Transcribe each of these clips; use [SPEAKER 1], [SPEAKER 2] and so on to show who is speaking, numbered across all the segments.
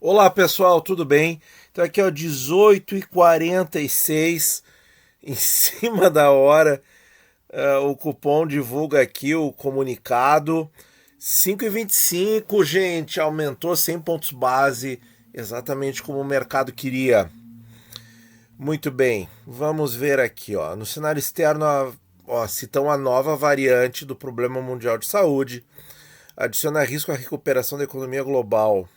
[SPEAKER 1] Olá pessoal, tudo bem? Então aqui é o 18h46, em cima da hora, o cupom divulga aqui o comunicado. 5,25, gente, aumentou 100 pontos base, exatamente como o mercado queria. Muito bem, vamos ver aqui, ó. No cenário externo, citam a nova variante do problema mundial de saúde, adiciona risco à recuperação da economia global.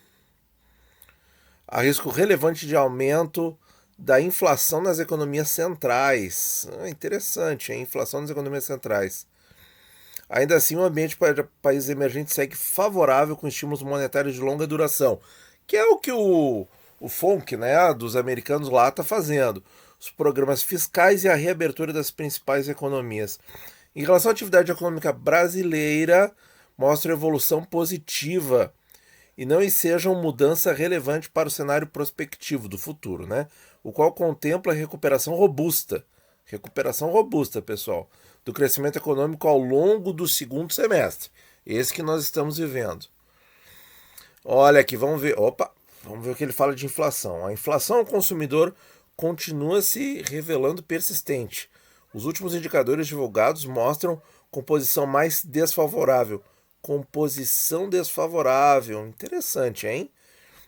[SPEAKER 1] Há risco relevante de aumento da inflação nas economias centrais. Interessante, hein? Inflação nas economias centrais. Ainda assim, o ambiente para países emergentes segue favorável com estímulos monetários de longa duração, que é o que o FONC, né, dos americanos lá está fazendo. Os programas fiscais e a reabertura das principais economias. Em relação à atividade econômica brasileira, mostra evolução positiva e não ensejam mudança relevante para o cenário prospectivo do futuro, né? O qual contempla recuperação robusta, pessoal, do crescimento econômico ao longo do segundo semestre, esse que nós estamos vivendo. Olha aqui, vamos ver o que ele fala de inflação. A inflação ao consumidor continua se revelando persistente. Os últimos indicadores divulgados mostram composição mais desfavorável. Composição desfavorável. Interessante, hein?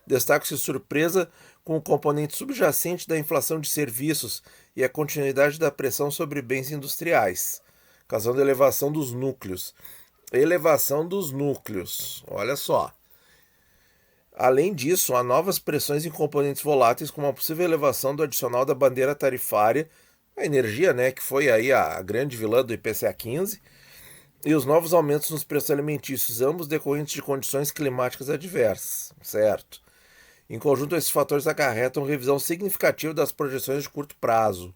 [SPEAKER 1] Destaca-se surpresa com o componente subjacente da inflação de serviços e a continuidade da pressão sobre bens industriais, causando elevação dos núcleos. Elevação dos núcleos. Olha só. Além disso, há novas pressões em componentes voláteis, como a possível elevação do adicional da bandeira tarifária, a energia, né, que foi aí a grande vilã do IPCA 15, e os novos aumentos nos preços alimentícios, ambos decorrentes de condições climáticas adversas, certo? Em conjunto, esses fatores acarretam revisão significativa das projeções de curto prazo.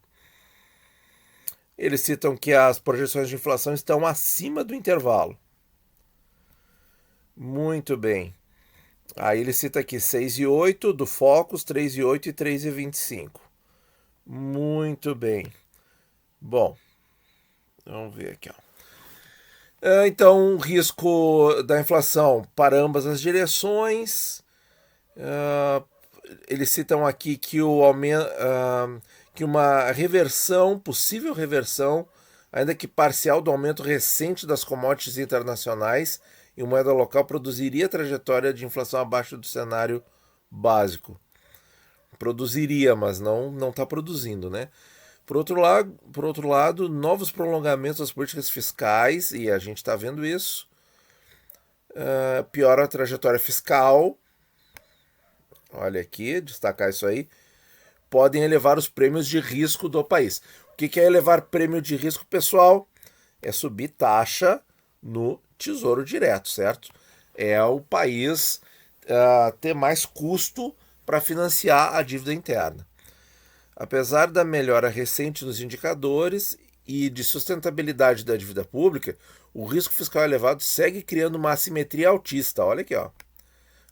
[SPEAKER 1] Eles citam que as projeções de inflação estão acima do intervalo. Muito bem. Aí ele cita aqui 6,8 do Focus, 3,8 e 3,25. Muito bem. Bom, vamos ver aqui, ó. Então, risco da inflação para ambas as direções. Eles citam aqui que que uma reversão, possível reversão, ainda que parcial, do aumento recente das commodities internacionais em moeda local produziria trajetória de inflação abaixo do cenário básico. Produziria, mas não está produzindo, né? Por outro lado, novos prolongamentos das políticas fiscais, e a gente está vendo isso, piora a trajetória fiscal. Olha aqui, destacar isso aí. Podem elevar os prêmios de risco do país. O que é elevar prêmio de risco, pessoal? É subir taxa no Tesouro Direto, certo? É o país ter mais custo para financiar a dívida interna. Apesar da melhora recente nos indicadores e de sustentabilidade da dívida pública, o risco fiscal elevado segue criando uma assimetria altista. Olha aqui, ó.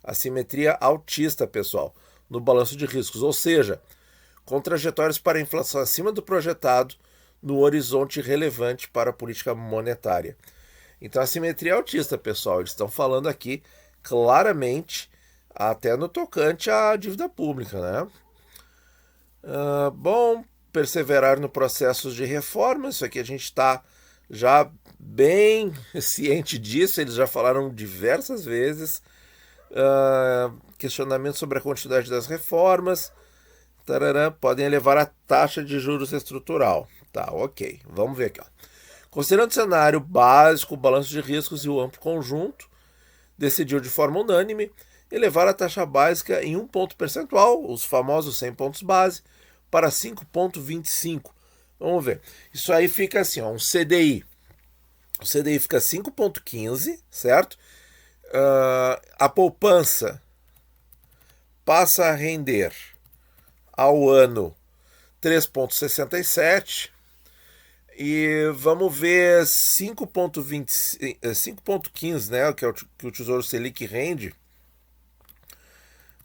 [SPEAKER 1] Assimetria altista, pessoal, no balanço de riscos, ou seja, com trajetórias para a inflação acima do projetado no horizonte relevante para a política monetária. Então, assimetria altista, pessoal, eles estão falando aqui claramente, até no tocante à dívida pública, né? Bom, perseverar no processo de reforma, isso aqui a gente está já bem ciente disso, eles já falaram diversas vezes. Questionamentos sobre a quantidade das reformas podem elevar a taxa de juros estrutural. Tá, ok. Vamos ver aqui, ó. Considerando o cenário básico, o balanço de riscos e o amplo conjunto, decidiu de forma unânime elevar a taxa básica em 1 ponto percentual, os famosos 100 pontos base, para 5,25. Vamos ver. Isso aí fica assim, ó, um CDI. O CDI fica 5,15, certo? A poupança passa a render ao ano 3,67 e vamos ver 5,15, né, que é que o Tesouro Selic rende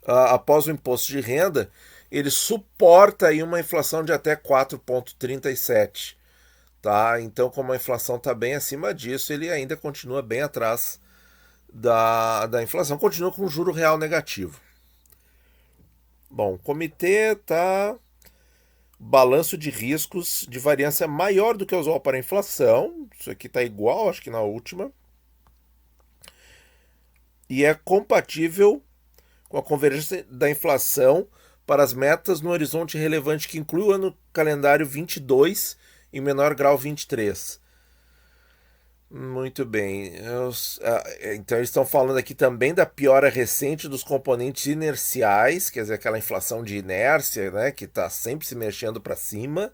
[SPEAKER 1] após o imposto de renda, ele suporta aí uma inflação de até 4,37, tá? Então, como a inflação está bem acima disso, ele ainda continua bem atrás da inflação, continua com o juro real negativo. Bom, o comitê está balanço de riscos de variância maior do que usual para a inflação. Isso aqui está igual, acho que na última. E é compatível com a convergência da inflação para as metas no horizonte relevante que inclui o ano calendário 22 e menor grau 23. Muito bem. Então eles estão falando aqui também da piora recente dos componentes inerciais, quer dizer, aquela inflação de inércia, né, que está sempre se mexendo para cima.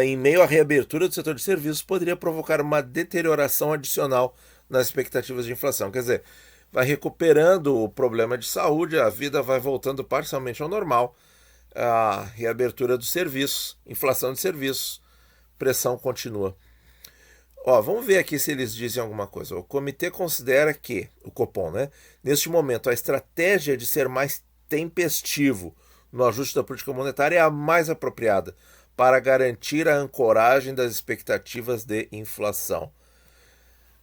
[SPEAKER 1] Em meio à reabertura do setor de serviços, poderia provocar uma deterioração adicional nas expectativas de inflação. Quer dizer, vai recuperando o problema de saúde, a vida vai voltando parcialmente ao normal. A reabertura dos serviços, inflação de serviços, pressão continua. Vamos ver aqui se eles dizem alguma coisa. O comitê considera que, o Copom, né, neste momento, a estratégia de ser mais tempestivo no ajuste da política monetária é a mais apropriada para garantir a ancoragem das expectativas de inflação.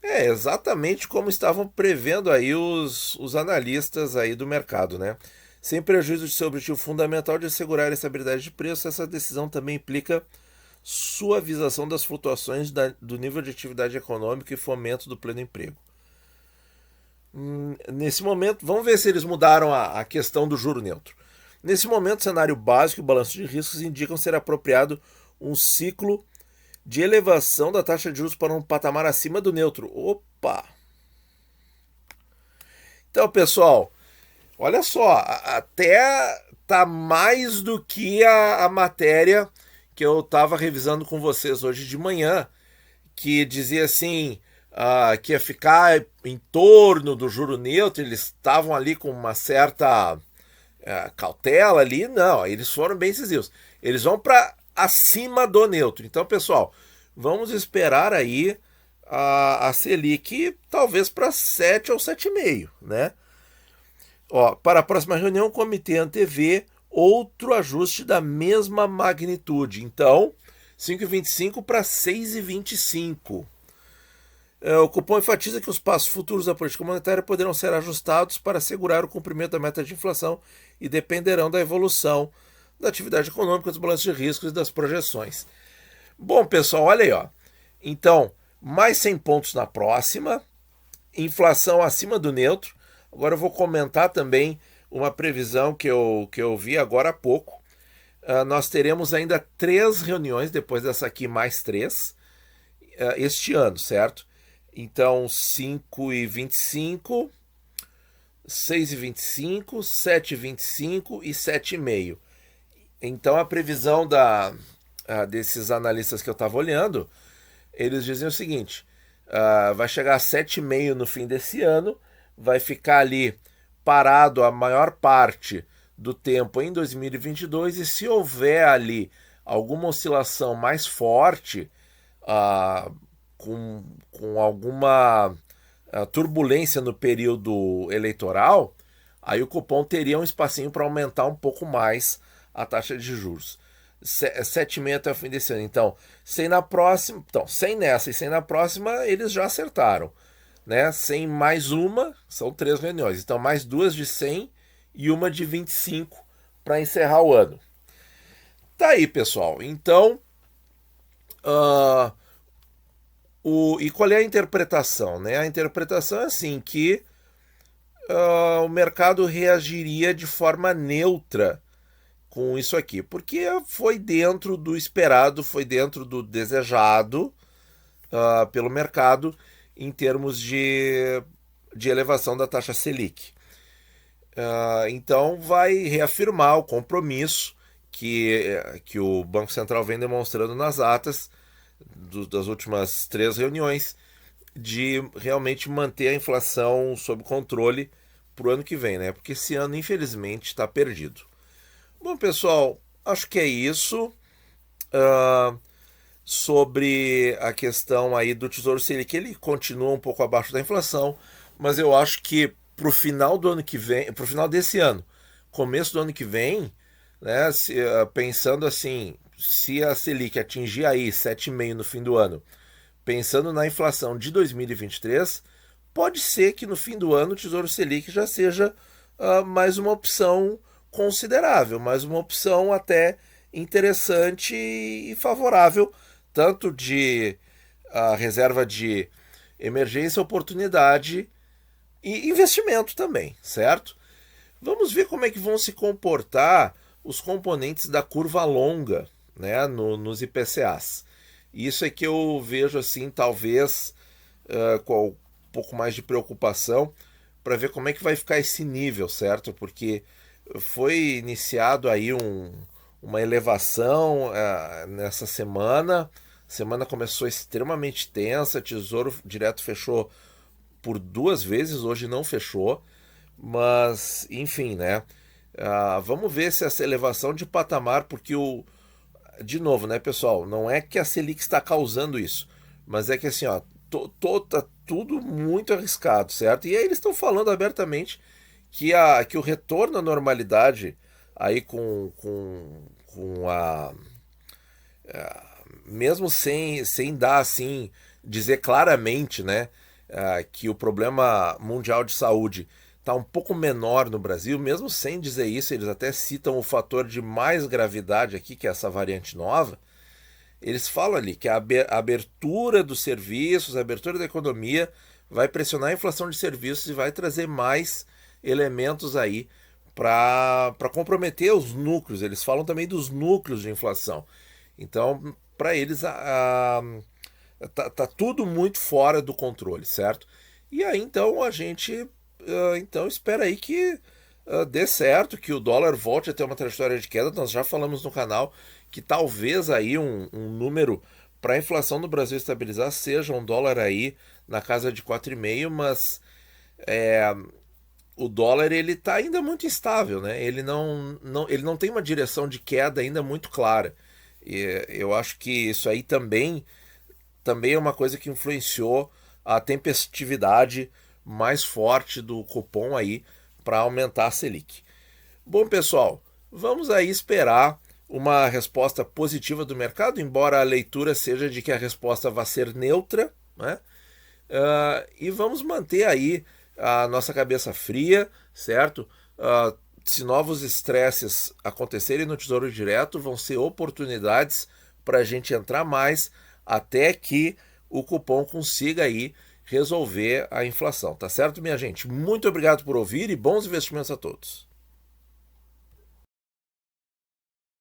[SPEAKER 1] É exatamente como estavam prevendo aí os analistas aí do mercado, né? Sem prejuízo de seu objetivo fundamental de assegurar a estabilidade de preço, essa decisão também implica suavização das flutuações do nível de atividade econômica e fomento do pleno emprego. Nesse momento, vamos ver se eles mudaram a questão do juro neutro. Nesse momento, o cenário básico e o balanço de riscos indicam ser apropriado um ciclo de elevação da taxa de juros para um patamar acima do neutro. Opa! Então, pessoal, olha só, até tá mais do que a matéria que eu estava revisando com vocês hoje de manhã, que dizia assim, que ia ficar em torno do juro neutro, eles estavam ali com uma certa cautela ali. Não, eles foram bem decisivos. Eles vão para acima do neutro. Então, pessoal, vamos esperar aí a Selic talvez para 7 ou 7,5, né? Para a próxima reunião, o comitê antevê outro ajuste da mesma magnitude. Então, 5,25 para 6,25. O cupom enfatiza que os passos futuros da política monetária poderão ser ajustados para assegurar o cumprimento da meta de inflação e dependerão da evolução da atividade econômica, dos balanços de riscos e das projeções. Bom, pessoal, olha aí, ó. Então, mais 100 pontos na próxima, inflação acima do neutro. Agora eu vou comentar também uma previsão que eu vi agora há pouco. Nós teremos ainda 3 reuniões, depois dessa aqui mais 3, este ano, certo? Então, 5,25, 6,25, 7,25 e 7,5. Então, a previsão desses analistas que eu estava olhando, eles dizem o seguinte, vai chegar a 7,5 no fim desse ano, vai ficar ali parado a maior parte do tempo em 2022, e se houver ali alguma oscilação mais forte, com alguma turbulência no período eleitoral, aí o cupom teria um espacinho para aumentar um pouco mais a taxa de juros. 7,5 até o fim desse ano. Então, sem nessa e sem na próxima, eles já acertaram. Né? Sem mais uma, são 3 reuniões. Então, mais 2 de 100 e uma de 25 para encerrar o ano. Tá aí, pessoal. Então, e qual é a interpretação? Né? A interpretação é assim, que o mercado reagiria de forma neutra com isso aqui, porque foi dentro do esperado, foi dentro do desejado pelo mercado, em termos de elevação da taxa Selic. Então vai reafirmar o compromisso que o Banco Central vem demonstrando nas atas das últimas 3 reuniões, de realmente manter a inflação sob controle para o ano que vem, né? Porque esse ano, infelizmente, está perdido. Bom, pessoal, acho que é isso. Sobre a questão aí do Tesouro Selic, ele continua um pouco abaixo da inflação, mas eu acho que para o final do ano que vem, para o final desse ano, começo do ano que vem, né, pensando assim, se a Selic atingir aí 7,5 no fim do ano, pensando na inflação de 2023, pode ser que no fim do ano o Tesouro Selic já seja mais uma opção considerável, mais uma opção até interessante e favorável, tanto de reserva de emergência, oportunidade e investimento também, certo? Vamos ver como é que vão se comportar os componentes da curva longa, né, nos IPCAs. Isso é que eu vejo assim, talvez com um pouco mais de preocupação para ver como é que vai ficar esse nível, certo? Porque foi iniciado aí uma elevação nessa semana. A semana começou extremamente tensa, Tesouro Direto fechou por 2 vezes, hoje não fechou, mas enfim, né? Vamos ver se essa elevação de patamar, porque de novo, né, pessoal, não é que a Selic está causando isso, mas é que assim, ó, tá tudo muito arriscado, certo? E aí eles estão falando abertamente que o retorno à normalidade aí com mesmo sem dar assim, dizer claramente, né, que o problema mundial de saúde está um pouco menor no Brasil, mesmo sem dizer isso, eles até citam o fator de mais gravidade aqui, que é essa variante nova. Eles falam ali que a abertura dos serviços, a abertura da economia vai pressionar a inflação de serviços e vai trazer mais elementos aí para comprometer os núcleos. Eles falam também dos núcleos de inflação. Então, para eles, tá tudo muito fora do controle, certo? E aí, então, a gente então espera aí que dê certo, que o dólar volte a ter uma trajetória de queda. Nós já falamos no canal que talvez aí um número para a inflação no Brasil estabilizar seja um dólar aí na casa de 4,5, mas o dólar ele está ainda muito instável, né? Ele não tem uma direção de queda ainda muito clara. E eu acho que isso aí também é uma coisa que influenciou a tempestividade mais forte do cupom aí para aumentar a Selic. Bom, pessoal, vamos aí esperar uma resposta positiva do mercado, embora a leitura seja de que a resposta vai ser neutra, né? E vamos manter aí a nossa cabeça fria, certo? Se novos estresses acontecerem no Tesouro Direto, vão ser oportunidades para a gente entrar mais até que o cupom consiga aí resolver a inflação, tá certo, minha gente? Muito obrigado por ouvir e bons investimentos a todos.